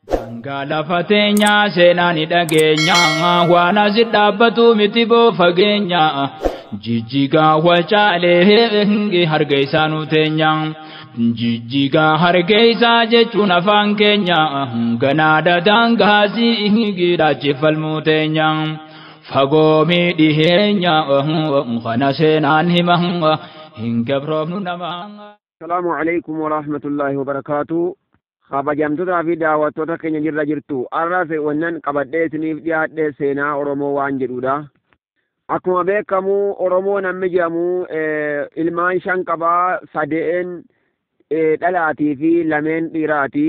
Galafateenya seenaan dhageenya waan as dhaabbatu miti boofageenya jijjigaa wacaalee harga isaa nuteenya jijjigaa harga isaa jechuun afaan keenya ganaadha daangaasii gidhaachifalmuu teenya fagoo miidhiheenya kana seenaan hima hin gabroofnu nama. Assalaamu alaykum wa rahmatullahi wa barakaatuh. Kabajamtoota fi daawwattoota keenya jirra jirtu arras wannan qabadhee isiniif dhiyaadhe seenaa Oromoo waan jedhudha. Akkuma beekamu Oromoo namni jedhamu ilmaan 5 qabaa, 3 dhalaatii fi 2 dhiiraati.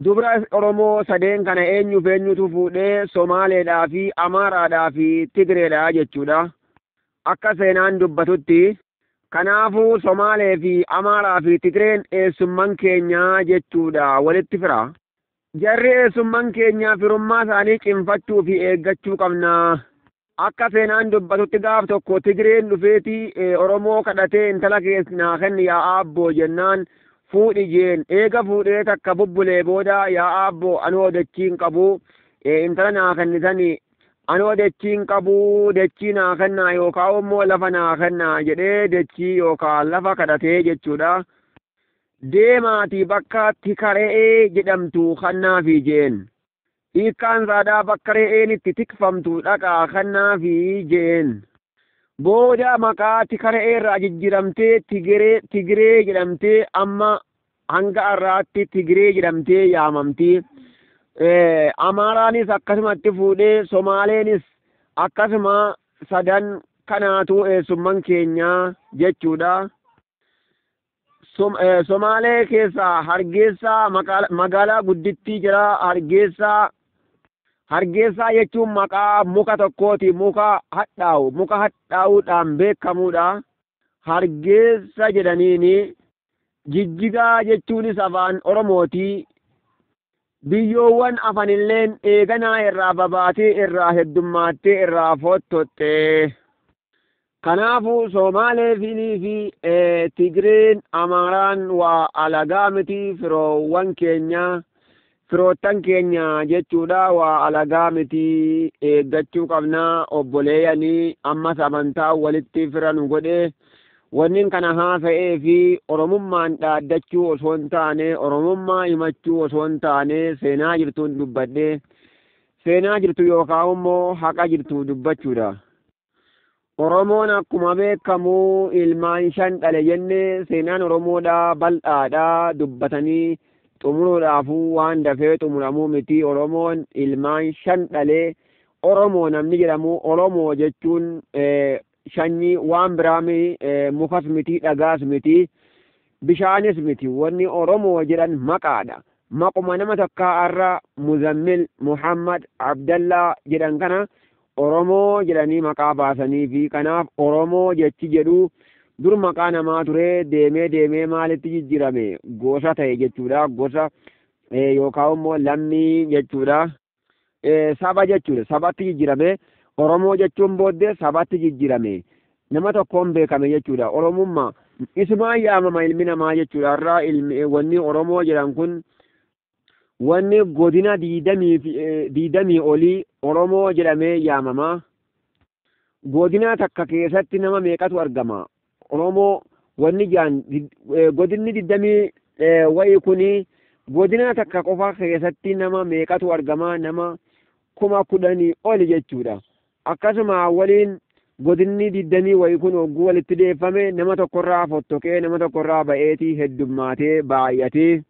Dubra Oromoo 3 kana eenyutu fuudhee Somaaleedhaa fi Amaaraadhaa fi Tigreedhaa jechuudha. Akka seenaan dubbatutti kanaafu Somaalee fi Amaaraa fi Tigreen eessumman keenyaa jechuudha walitti fira. Jarri eessumman keenyaa firummaa isaanii cimfachuu fi eeggachuu qabna. Akka seenaan dubbatutti gaaf tokko Tigreen dhufeeti Oromoo kadhatee intala keessaa kenni yaa aabboo jennaan fuudhi jeen. Eega fuudhee takka bubbulee booda yaa aabboo anoo dachiin qabu intala naa kennisanii anoo dachiin qabu dachii naa kennaa yookaan immoo lafa naa kennaa jedhee dachii yookaan lafa kadhatee jechuudha. Deemaatii bakka Tikare'ee jedhamtu kannaafi jeen. Hiikkaan saadaa bakka re'een itti tikfamtu dhaqaa kannaafi jeen. Booda maqaa Tikare'ee irraa jijjiiramtee Tigiree jedhamtee amma hanga har'aatti Tigiree jedhamtee yaamamti. Amaaraanis akkasumatti fuudhee Somaaleenis akkasuma 3 kanaatu eessumman keenyaa jechuudha. Somaalee keessaa Hargeysaa magaalaa guddittii jira. Hargeysaa jechuun maqaa muka tokkooti. Muka hadhaa'uudhaan beekamuudha. Hargeysa jedhaniini. Jijjigaa jechuunis afaan Oromooti. Biyyoowwan afanilleen eeganaa irraa babaatee irraa heddummaatee irraa fottotte. Kanaafuu Somaalee fi Tigreen Amaaraan waa alagaa miti firoottan keenya jechuudha. Waa alagaa miti eeggachuu qabnaa obboleeyyanii ammas amantaa walitti firan godhee. Wannin kana haasa'ee fi Oromummaan dhaaddachuu osoo hin taane Oromummaa himachuu osoo hin taane seenaa jirtuun dubbadhee seenaa jirtu yookaan immoo haqa jirtu dubbachuudha. Oromoon akkuma beekamu ilmaan 5 dhale jennee seenaan Oromoodhaa bal'aadhaa dubbatanii xumuruudhaafuu waan dafee xumuramuu miti. Oromoon ilmaan 5 dhalee Oromoo namni jedhamu Oromoo jechuun shanyii waan biraami mukas miti dhagaas miti bishaanis miti wanni Oromoo jedhan maqaadha. Maquma nama takkaa har'a Muzammil Muhammad Abdallaa jedhan kana Oromoo jedhanii maqaa baasanii fi kanaaf Oromoo jechi jedhu dur maqaa namaa ture deemee maalitti jijjiirame gosa ta'e jechuudha. Gosa yookaan immoo lammii jechuudha. Saba jechuudha. Sabatti jijjiirame. Oromoo jechuun booddee sabatti jijjiirame nama tokkoon beekame jechuudha. Oromummaa isumaan yaamama ilmi namaa jechuudha. Irraa wanni Oromoo jedhan kun wanni godina 20 olii Oromoo jedhamee yaamama. Godina takka keessatti nama meeqatu argama? Oromoo wanni jaan godinni 20 wayii kuni godina takka qofa keessatti nama meeqatu argama? Nama 10,000 oli jechuudha. Akkasuma waliin godinni 20 wayii kun hogguu walitti deeffame nama tokkorraa fottokee nama tokkorraa ba'eetii heddummaatee baay'atee.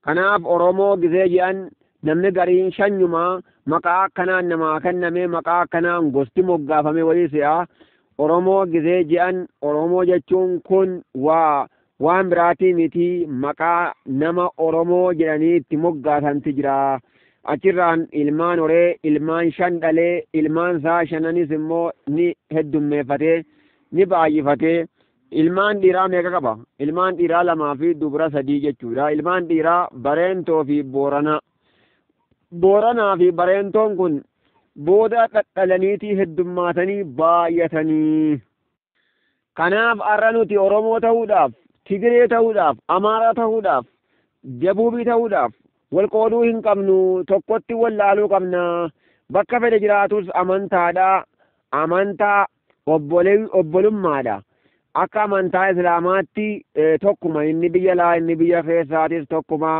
Kanaaf Oromoo gisee jedhan namni gariin shanyumaa maqaa akkanaan namaa kenname maqaa akkanaan gosti moggaafame wayii si'a. Oromoo gisee jedhan Oromoo jechuun kun waan biraatii miti maqaa nama Oromoo jedhanii itti moggaasanti jira. Achirraan ilmaan horee ilmaan 5 dhalee ilmaan isaa 5 immoo ni heddummeeffatee ni baay'ifatee. Ilmaan dhiiraa meeqa qaba? Ilmaan dhiiraa 2 fi dubra 3 jechuudha. Ilmaan dhiiraa Bareentoo fi Booranaa. Booranaa fi Bareentoon kun booda dhadhalaniitii heddummaatanii baay'atanii. Kanaaf har'a nuti Oromoo ta'uudhaaf, Tigree ta'uudhaaf, Amaaraa ta'uudhaaf, Jabuubii ta'uudhaaf والقودو هن قمنو تقوتي واللالو قمنا بكا فدي جراتوس أمانتا دا أمانتا obbolum maadha akka amantaa islaamaatti tokkuma inni biyya laa inni biyya keessaatis tokkuma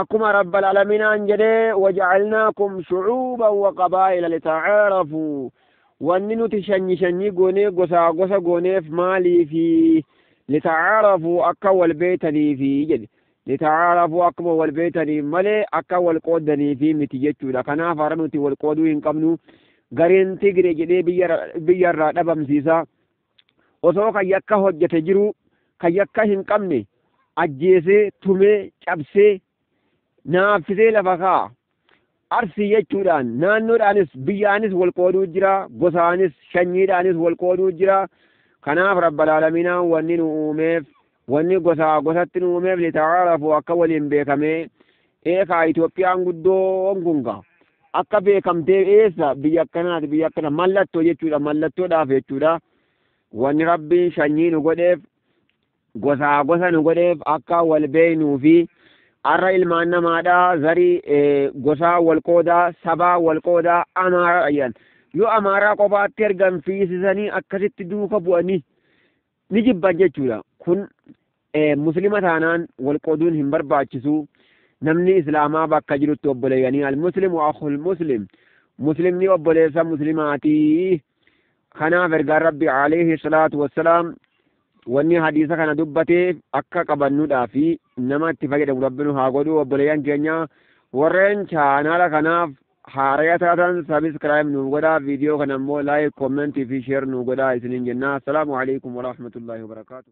akkuma rabbal alaminaan jedhee waja'alnaakum shu'uuban wa qabaa'ila litacaarafuu wanni nuti shanyi goonee gosaa gosa gooneef maaliifi litacaarafuu akka wal beeytaniifi jedhe litacaarafuu akkuma wal beeytaniif malee akka wal qoodaniifi miti jechuudha kanaaf hara nuti wal qooduu hin qabnu gareen Tigiree jedhee biyyarraa dhabamsiisa osoo kan yakka hojjete jiru kan yakka hin qabne ajjeesee tumee cabsee naaffisee lafa kaa'a arsii jechuudhaan naannoodhaanis biyyaanis wal qooduu jira gosaanis shanyiidhaanis wal qooduu jira kanaaf rabbal alaminaan wanni nu uumeef wanni gosaa gosatti nu uumeef litacaarafu akka waliin beekamee eekaa Itoophiyaan guddoon kunga akka beekamtee eessa biyya akkanaati biyya akkana mallattoo jechuudha mallattoodhaaf jechuudha wanni rabbiin shanyii nu godheef gosaa gosa nu godheef akka wal beeynuu fi arra ilmaan namaadhaa zarii gosaa wal qoodaa sabaa wal qoodaa amaaraa ayyan yoo amaaraa qofaatti ergan fiisisanii akkasitti duuka bu'anii ni jibban jechuudha kun muslima taanaan wal qooduun hin barbaachisu namni islaamaa bakka jirutti obboleeyyanii al-muslimu akhul muslim muslimni obboleessa muslimaatii kanaaf ergaan rabbi alayhi salaatu wassalaam wanni hadiisa kana dubbatee akka qabannuudhaa fi nama itti fayyadamu rabbinu haa godhu obboleeyyan keenya warreen chaanaala kanaaf haaraya taatan sabiskiraayib nu godhaa viidiyoo kana immoo laayik koomentii fi sheer nu godhaa isiniin jenna assalaamu alaykum warahmatullaahi wabarakaatu